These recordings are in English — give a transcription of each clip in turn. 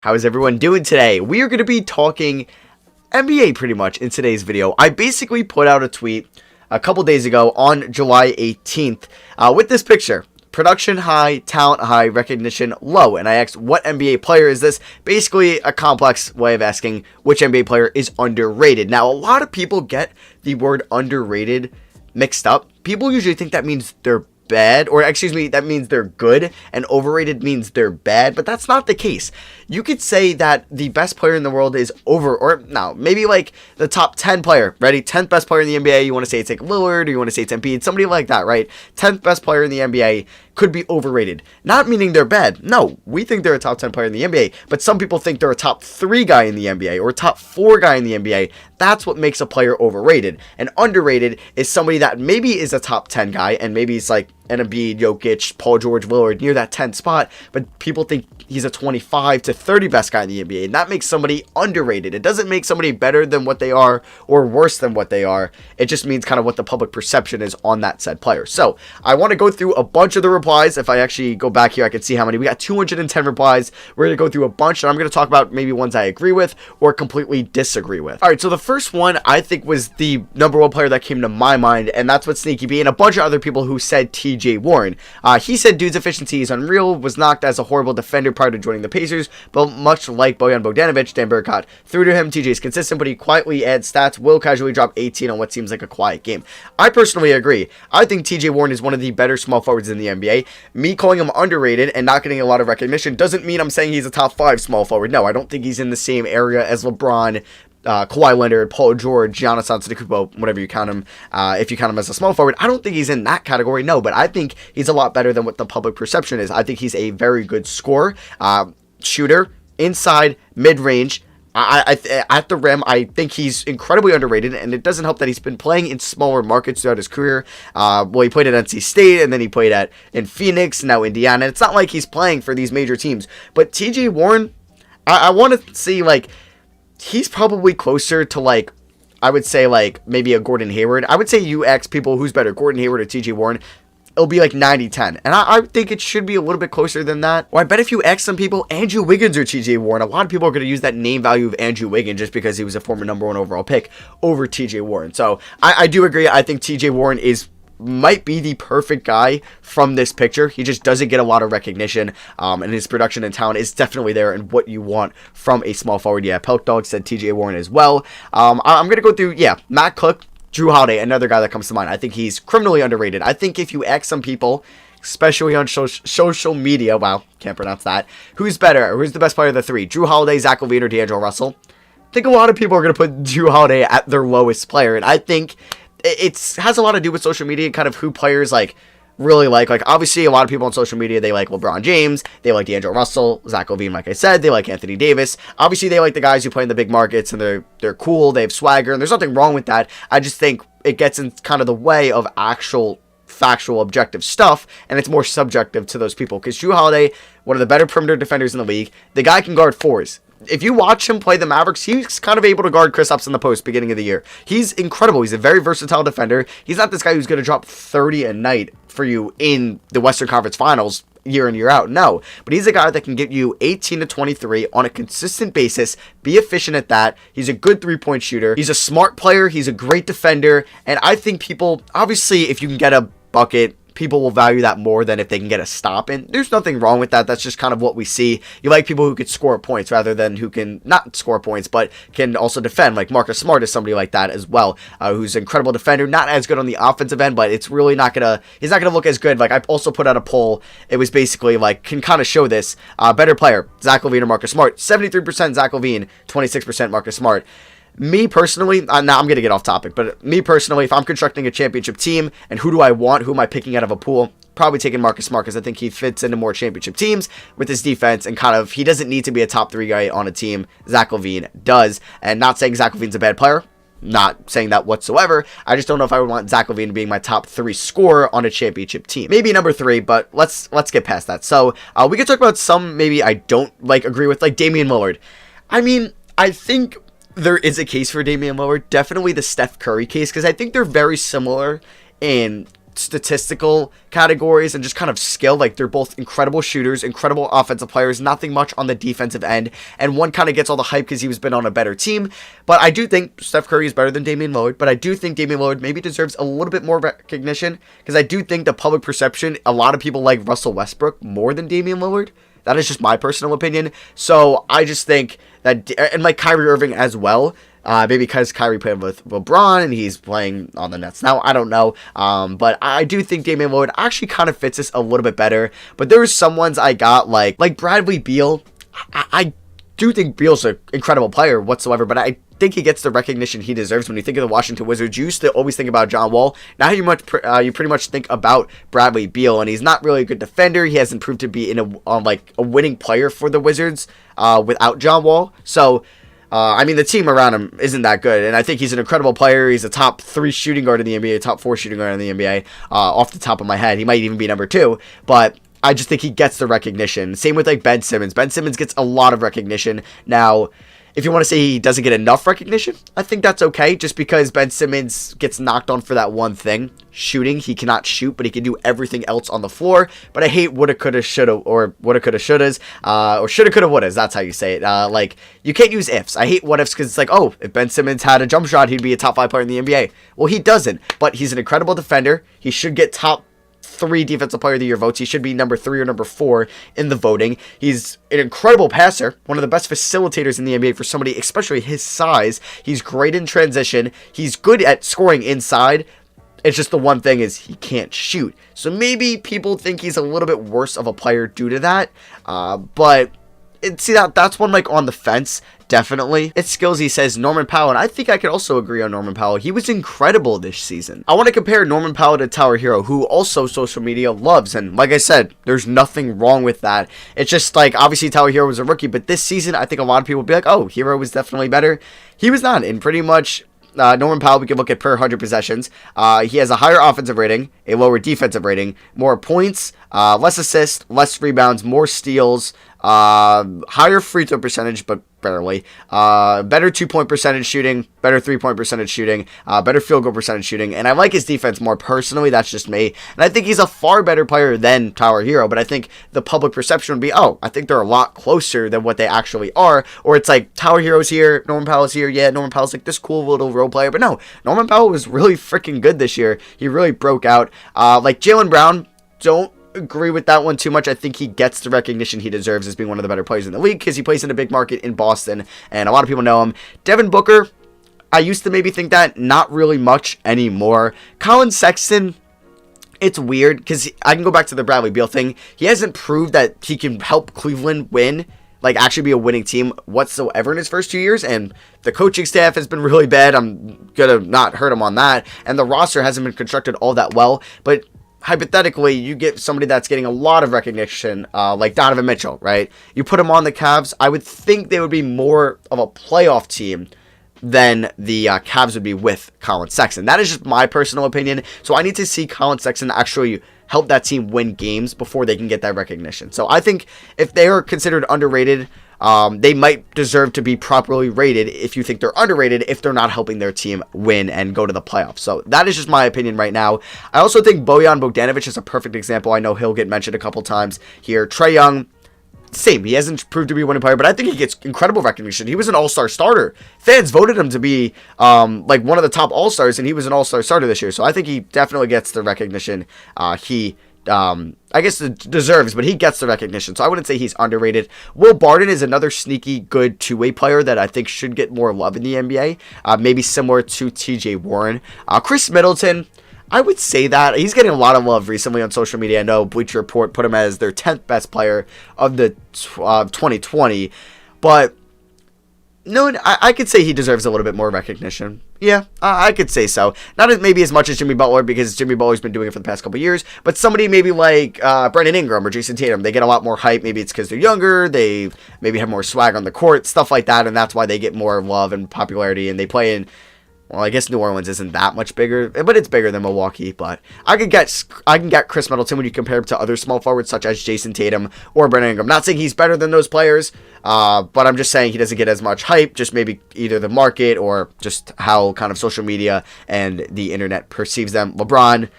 How is everyone doing today? We are going to be talking NBA pretty much in today's video. I basically put out a tweet a couple days ago on July 18th with this picture. Production high, talent high, recognition low. And I asked, what NBA player is this? Basically a complex way of asking which NBA player is underrated. Now, a lot of people get the word underrated mixed up. People usually think that means they're bad, or excuse me, that means they're good, and overrated means they're bad, but that's not the case. You could say that the best player in the world is maybe like the top 10 player, ready? 10th best player in the NBA, you want to say it's like Lillard, or you want to say it's Embiid, somebody like that, right? 10th best player in the NBA could be overrated. Not meaning they're bad. No, we think they're a top 10 player in the NBA, but some people think they're a top 3 guy in the NBA, or a top 4 guy in the NBA. That's what makes a player overrated. And underrated is somebody that maybe is a top 10 guy, and maybe it's like an Embiid, Jokic, Paul George, Lillard, near that 10th spot, but people think he's a 25 to 30 best guy in the NBA, and that makes somebody underrated. It doesn't make somebody better than what they are or worse than what they are. It just means kind of what the public perception is on that said player. So I want to go through a bunch of the replies. If I actually go back here, I can see how many. We got 210 replies. We're going to go through a bunch, and I'm going to talk about maybe ones I agree with or completely disagree with. All right, so the first one I think was the number one player that came to my mind, and that's what Sneaky B and a bunch of other people who said TJ Warren. He said dude's efficiency is unreal, was knocked as a horrible defender prior to joining the Pacers, but much like Bojan Bogdanovic, Dan Burkott threw to him. TJ is consistent, but he quietly adds stats, will casually drop 18 on what seems like a quiet game. I personally agree. I think TJ Warren is one of the better small forwards in the NBA. Me calling him underrated and not getting a lot of recognition doesn't mean I'm saying he's a top 5 small forward. No, I don't think he's in the same area as LeBron, Kawhi Leonard, Paul George, Giannis Antetokounmpo, whatever you count him, if you count him as a small forward. I don't think he's in that category, no, but I think he's a lot better than what the public perception is. I think he's a very good scorer, shooter, inside, mid-range. At the rim, I think he's incredibly underrated, and it doesn't help that he's been playing in smaller markets throughout his career. He played at NC State, and then he played in Phoenix, now Indiana. It's not like he's playing for these major teams, but TJ Warren, I want to see, he's probably closer to, I would say, maybe a Gordon Hayward. I would say you ask people who's better, Gordon Hayward or TJ Warren, it'll be like 90-10. And I think it should be a little bit closer than that. Or I bet if you ask some people, Andrew Wiggins or TJ Warren, a lot of people are going to use that name value of Andrew Wiggins just because he was a former number 1 overall pick over TJ Warren. So I do agree. I think TJ Warren might be the perfect guy from this picture. He just doesn't get a lot of recognition, and his production and talent is definitely there and what you want from a small forward. Yeah, Pelt Dog said TJ Warren as well. I'm going to go through, Matt Cook, Drew Holiday, another guy that comes to mind. I think he's criminally underrated. I think if you ask some people, especially on social media, wow, can't pronounce that, who's better, who's the best player of the 3, Drew Holiday, Zach LaVine, or D'Angelo Russell, I think a lot of people are going to put Drew Holiday at their lowest player, and I think it has a lot to do with social media and kind of who players really like obviously a lot of people on social media, they like LeBron James, they like D'Angelo Russell, Zach LaVine, like I said, they like Anthony Davis. Obviously they like the guys who play in the big markets, and they're cool, they have swagger, and there's nothing wrong with that. I just think it gets in kind of the way of actual factual objective stuff, and it's more subjective to those people, because Drew Holiday, one of the better perimeter defenders in the league, the guy can guard 4s. If you watch him play the Mavericks, he's kind of able to guard Kristaps in the post beginning of the year. He's incredible. He's a very versatile defender. He's not this guy who's going to drop 30 a night for you in the Western Conference Finals year in, year out. No. But he's a guy that can get you 18 to 23 on a consistent basis, be efficient at that. He's a good three-point shooter. He's a smart player. He's a great defender. And I think people, obviously, if you can get a bucket, people will value that more than if they can get a stop, and there's nothing wrong with that. That's just kind of what we see. You like people who could score points rather than who can not score points but can also defend, like Marcus Smart is somebody like that as well, who's an incredible defender, not as good on the offensive end, but it's really he's not gonna look as good. I also put out a poll, it was basically can kind of show this, better player, Zach LaVine or Marcus Smart. 73% Zach LaVine, 26% Marcus Smart. Me personally, now I'm going to get off topic, but me personally, if I'm constructing a championship team, and who do I want, who am I picking out of a pool, probably taking Marcus Smart, because I think he fits into more championship teams with his defense, and he doesn't need to be a top 3 guy on a team. Zach LaVine does, and not saying Zach LaVine's a bad player, not saying that whatsoever. I just don't know if I would want Zach LaVine being my top 3 scorer on a championship team. Maybe number 3, but let's get past that. So we could talk about some maybe I don't agree with, like Damian Lillard. I mean, I think there is a case for Damian Lillard, definitely the Steph Curry case, because I think they're very similar in statistical categories and just kind of skill. Like, they're both incredible shooters, incredible offensive players, nothing much on the defensive end, and one kind of gets all the hype because he's been on a better team. But I do think Steph Curry is better than Damian Lillard, but I do think Damian Lillard maybe deserves a little bit more recognition, because I do think the public perception, a lot of people like Russell Westbrook more than Damian Lillard. That is just my personal opinion. So I just think that, and like Kyrie Irving as well, maybe because Kyrie played with LeBron and he's playing on the Nets now, I don't know. But I do think Damian Lillard actually kind of fits this a little bit better. But there were some ones I got like Bradley Beal. I do think Beal's an incredible player whatsoever, but I think he gets the recognition he deserves. When you think of the Washington Wizards, you used to always think about John Wall. Now you pretty much think about Bradley Beal, and he's not really a good defender. He hasn't proved to be a winning player for the Wizards without John Wall. So I mean, the team around him isn't that good, and I think he's an incredible player. He's a top 3 shooting guard in the NBA, top 4 shooting guard in the NBA, off the top of my head. He might even be number 2, but I just think he gets the recognition. Same with like Ben Simmons. Ben Simmons gets a lot of recognition. Now, if you want to say he doesn't get enough recognition, I think that's okay, just because Ben Simmons gets knocked on for that one thing, shooting. He cannot shoot, but he can do everything else on the floor. But I hate woulda, coulda, shoulda, or woulda, coulda, shouldas, or shoulda, coulda, wouldas. That's how you say it. Like, you can't use ifs. I hate what ifs, because it's like, oh, if Ben Simmons had a jump shot, he'd be a top 5 player in the NBA. Well, he doesn't, but he's an incredible defender. He should get top 3 defensive player of the year votes. He should be number 3 or number 4 in the voting. He's an incredible passer, one of the best facilitators in the NBA for somebody especially his size. He's great in transition. He's good at scoring inside. It's just the one thing is he can't shoot. So maybe people think he's a little bit worse of a player due to that. But see, that's one like on the fence. Definitely. It's skills, he says. Norman Powell, and I think I could also agree on Norman Powell. He was incredible this season. I want to compare Norman Powell to Tyler Hero, who also social media loves, and like I said, there's nothing wrong with that. It's just like, obviously Tyler Hero was a rookie, but this season I think a lot of people would be like, oh, Hero was definitely better. He was not, and pretty much Norman Powell, we can look at per 100 possessions. He has a higher offensive rating, a lower defensive rating, more points, less assists, less rebounds, more steals, higher free throw percentage, but barely. Better 2-point percentage shooting, better 3-point percentage shooting, better field goal percentage shooting, and I like his defense more personally. That's just me, and I think he's a far better player than Tyler Hero, but I think the public perception would be, oh, I think they're a lot closer than what they actually are, or it's like Tyler Hero's here, Norman Powell's here, yeah, Norman Powell's like this cool little role player, but no, Norman Powell was really freaking good this year. He really broke out. Like Jaylen Brown, don't agree with that one too much. I think he gets the recognition he deserves as being one of the better players in the league, because he plays in a big market in Boston, and a lot of people know him. Devin Booker, I used to maybe think that, not really much anymore. Colin Sexton, it's weird, because I can go back to the Bradley Beal thing. He hasn't proved that he can help Cleveland win, like actually be a winning team whatsoever in his first 2 years, and the coaching staff has been really bad. I'm gonna not hurt him on that, and the roster hasn't been constructed all that well, but hypothetically, you get somebody that's getting a lot of recognition, like Donovan Mitchell, right? You put him on the Cavs, I would think they would be more of a playoff team than the Cavs would be with Colin Sexton. That is just my personal opinion. So I need to see Colin Sexton actually help that team win games before they can get that recognition. So I think if they are considered underrated, they might deserve to be properly rated if you think they're underrated, if they're not helping their team win and go to the playoffs. So that is just my opinion right now. I also think Bojan Bogdanovic is a perfect example. I know he'll get mentioned a couple times here. Trae Young, same. He hasn't proved to be a winning player, but I think he gets incredible recognition. He was an all-star starter. Fans voted him to be like one of the top all-stars, and he was an all-star starter this year. So I think he definitely gets the recognition he I guess it deserves, but he gets the recognition, so I wouldn't say he's underrated. Will Barton is another sneaky good two-way player that I think should get more love in the NBA, maybe similar to TJ Warren. Chris Middleton, I would say that he's getting a lot of love recently on social media. I know Bleacher Report put him as their 10th best player of the 2020, but no, I could say he deserves a little bit more recognition. Yeah, I could say so. Not maybe as much as Jimmy Butler, because Jimmy Butler's been doing it for the past couple years, but somebody maybe like Brandon Ingram or Jason Tatum, they get a lot more hype. Maybe it's because they're younger, they maybe have more swag on the court, stuff like that, and that's why they get more love and popularity, and they play in, well, I guess New Orleans isn't that much bigger, but it's bigger than Milwaukee. But I can get Chris Middleton when you compare him to other small forwards such as Jason Tatum or Brandon Ingram. Not saying he's better than those players, but I'm just saying he doesn't get as much hype. Just maybe either the market or just how kind of social media and the internet perceives them. LeBron,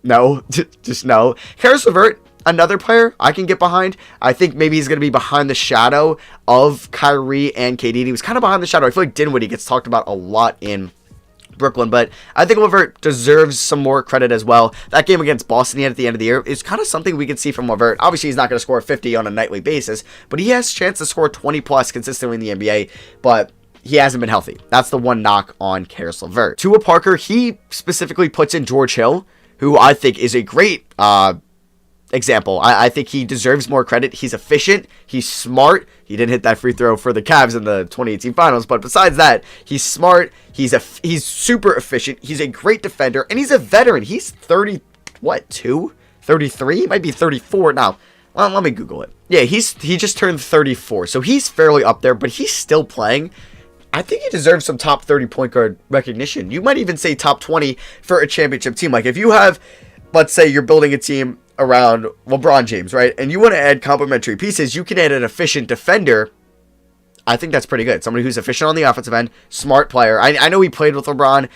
No, just no. Caris Overt, another player I can get behind. I think maybe he's going to be behind the shadow of Kyrie and KD. He was kind of behind the shadow. I feel like Dinwiddie gets talked about a lot in Brooklyn, but I think Levert deserves some more credit as well. That game against Boston at the end of the year is kind of something we could see from Levert. Obviously, he's not going to score 50 on a nightly basis, but he has a chance to score 20 plus consistently in the NBA, but he hasn't been healthy. That's the one knock on Caris Levert. Tua Parker, he specifically puts in George Hill, who I think is a great example. I think he deserves more credit. He's efficient. He's smart. He didn't hit that free throw for the Cavs in the 2018 finals, but besides that, he's smart. He's super efficient. He's a great defender, and he's a veteran. He's 33? He might be 34 now. Well, let me Google it. Yeah, he just turned 34, so he's fairly up there, but he's still playing. I think he deserves some top 30 point guard recognition. You might even say top 20 for a championship team. Like if you have, let's say you're building a team around LeBron James, right? And you want to add complementary pieces, you can add an efficient defender. I think that's pretty good. Somebody who's efficient on the offensive end, smart player. I know he played with LeBron.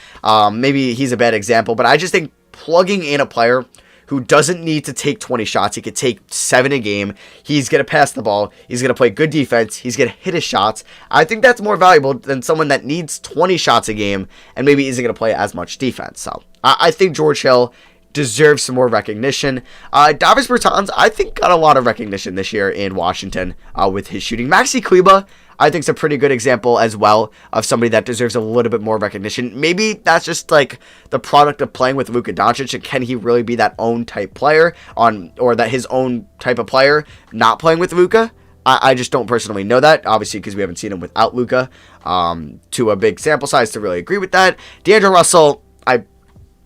Maybe he's a bad example, but I just think plugging in a player who doesn't need to take 20 shots. He could take 7 a game. He's going to pass the ball. He's going to play good defense. He's going to hit his shots. I think that's more valuable than someone that needs 20 shots a game and maybe isn't going to play as much defense. So I think George Hill deserves some more recognition. Davis Bertans, I think, got a lot of recognition this year in Washington with his shooting. Maxi Kleba, I think, is a pretty good example as well of somebody that deserves a little bit more recognition. Maybe that's just like the product of playing with Luka Doncic, and can he really be that own type player or that his own type of player not playing with Luka? I just don't personally know that, obviously, because we haven't seen him without Luka to a big sample size to really agree with that. D'Angelo Russell, I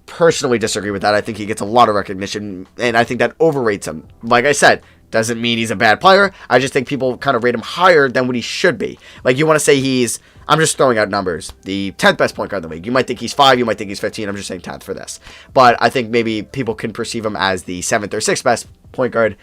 personally disagree with that. I think he gets a lot of recognition, and I think that overrates him. Like I said, doesn't mean he's a bad player. I just think people kind of rate him higher than what he should be. Like, you want to say I'm just throwing out numbers, the 10th best point guard in the league. You might think he's 5, you might think he's 15. I'm just saying 10th for this. But I think maybe people can perceive him as the 7th or 6th best point guard.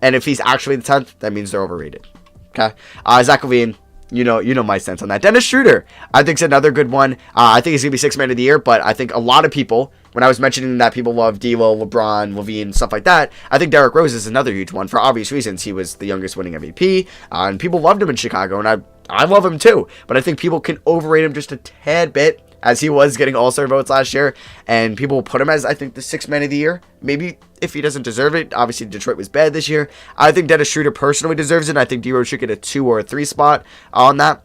And if he's actually the 10th, that means they're overrated. Okay? Zach LaVine, you know my sense on that. Dennis Schroeder, I think, is another good one. I think he's going to be 6th man of the year, but I think a lot of people, when I was mentioning that people love D'Lo, LeBron, LaVine, stuff like that, I think Derrick Rose is another huge one for obvious reasons. He was the youngest winning MVP, and people loved him in Chicago, and I love him too. But I think people can overrate him just a tad bit, as he was getting all-star votes last year, and people will put him as, I think, the 6th man of the year. Maybe if he doesn't deserve it. Obviously, Detroit was bad this year. I think Dennis Schroeder personally deserves it. I think D-Rose should get a 2 or a 3 spot on that.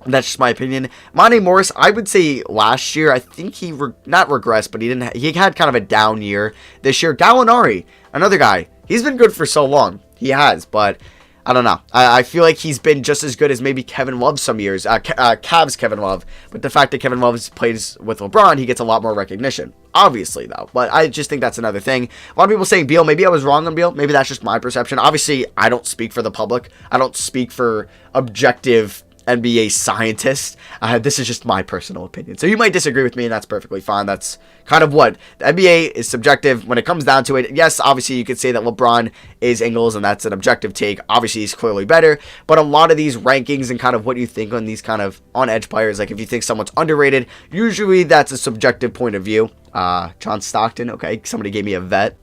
That's just my opinion. Monte Morris, I would say last year, I think he not regressed, but he had kind of a down year this year. Gallinari, another guy. He's been good for so long. He has, but I don't know. I feel like he's been just as good as maybe Kevin Love some years. Cavs Kevin Love. But the fact that Kevin Love plays with LeBron, he gets a lot more recognition. Obviously, though. But I just think that's another thing. A lot of people saying Beal. Maybe I was wrong on Beal. Maybe that's just my perception. Obviously, I don't speak for the public. I don't speak for objective NBA scientists. This is just my personal opinion. So you might disagree with me, and that's perfectly fine. That's kind of what the NBA is subjective when it comes down to it. Yes, obviously you could say that LeBron is Ingles, and that's an objective take. Obviously he's clearly better, but a lot of these rankings and kind of what you think on these kind of on-edge players, like if you think someone's underrated, usually that's a subjective point of view. John Stockton, okay, somebody gave me a vet.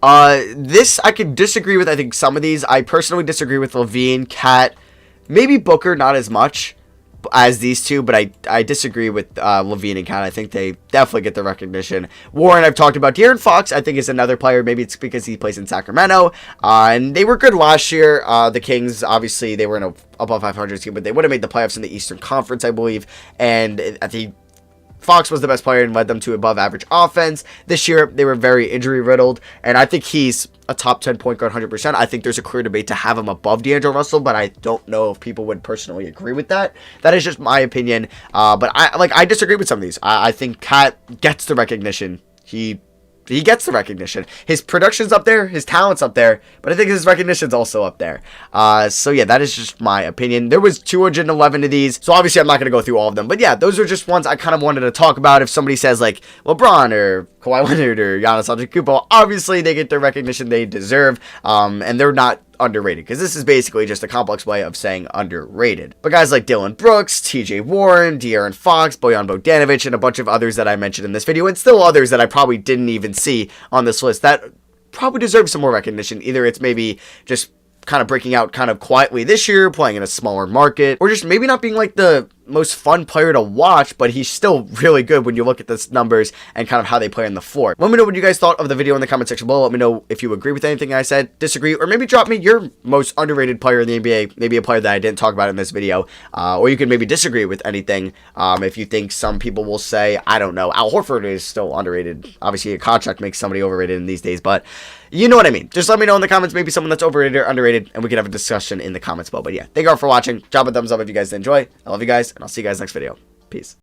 This I could disagree with. I think some of these, I personally disagree with LaVine, Cat, maybe Booker, not as much as these two, but I disagree with LaVine and Cat. I think they definitely get the recognition. Warren, I've talked about. De'Aaron Fox, I think, is another player. Maybe it's because he plays in Sacramento, and they were good last year. The Kings, obviously, they were in a above 500 team, but they would have made the playoffs in the Eastern Conference, I believe, and I think Fox was the best player and led them to above average offense. This year, they were very injury riddled, and I think he's a top 10 point guard 100%. I think there's a clear debate to have him above D'Angelo Russell, but I don't know if people would personally agree with that. That is just my opinion. But I disagree with some of these. I think Cat gets the recognition. He gets the recognition. His production's up there. His talent's up there. But I think his recognition's also up there. So yeah, that is just my opinion. There was 211 of these. So obviously I'm not going to go through all of them. But yeah, those are just ones I kind of wanted to talk about. If somebody says like LeBron or Kawhi Leonard or Giannis Antetokounmpo, obviously they get the recognition they deserve. And they're not underrated, because this is basically just a complex way of saying underrated. But guys like Dylan Brooks, TJ Warren, De'Aaron Fox, Bojan Bogdanovic, and a bunch of others that I mentioned in this video, and still others that I probably didn't even see on this list that probably deserve some more recognition. Either it's maybe just kind of breaking out kind of quietly this year, playing in a smaller market, or just maybe not being like the most fun player to watch, but he's still really good when you look at the numbers and kind of how they play on the floor. Let me know what you guys thought of the video in the comment section below. Let me know if you agree with anything I said, disagree, or maybe drop me your most underrated player in the NBA, maybe a player that I didn't talk about in this video, or you can maybe disagree with anything. If you think some people will say, I don't know, Al Horford is still underrated. Obviously, a contract makes somebody overrated in these days, but you know what I mean. Just let me know in the comments, maybe someone that's overrated or underrated, and we can have a discussion in the comments below. But yeah, thank you all for watching. Drop a thumbs up if you guys enjoy. I love you guys, and I'll see you guys next video. Peace.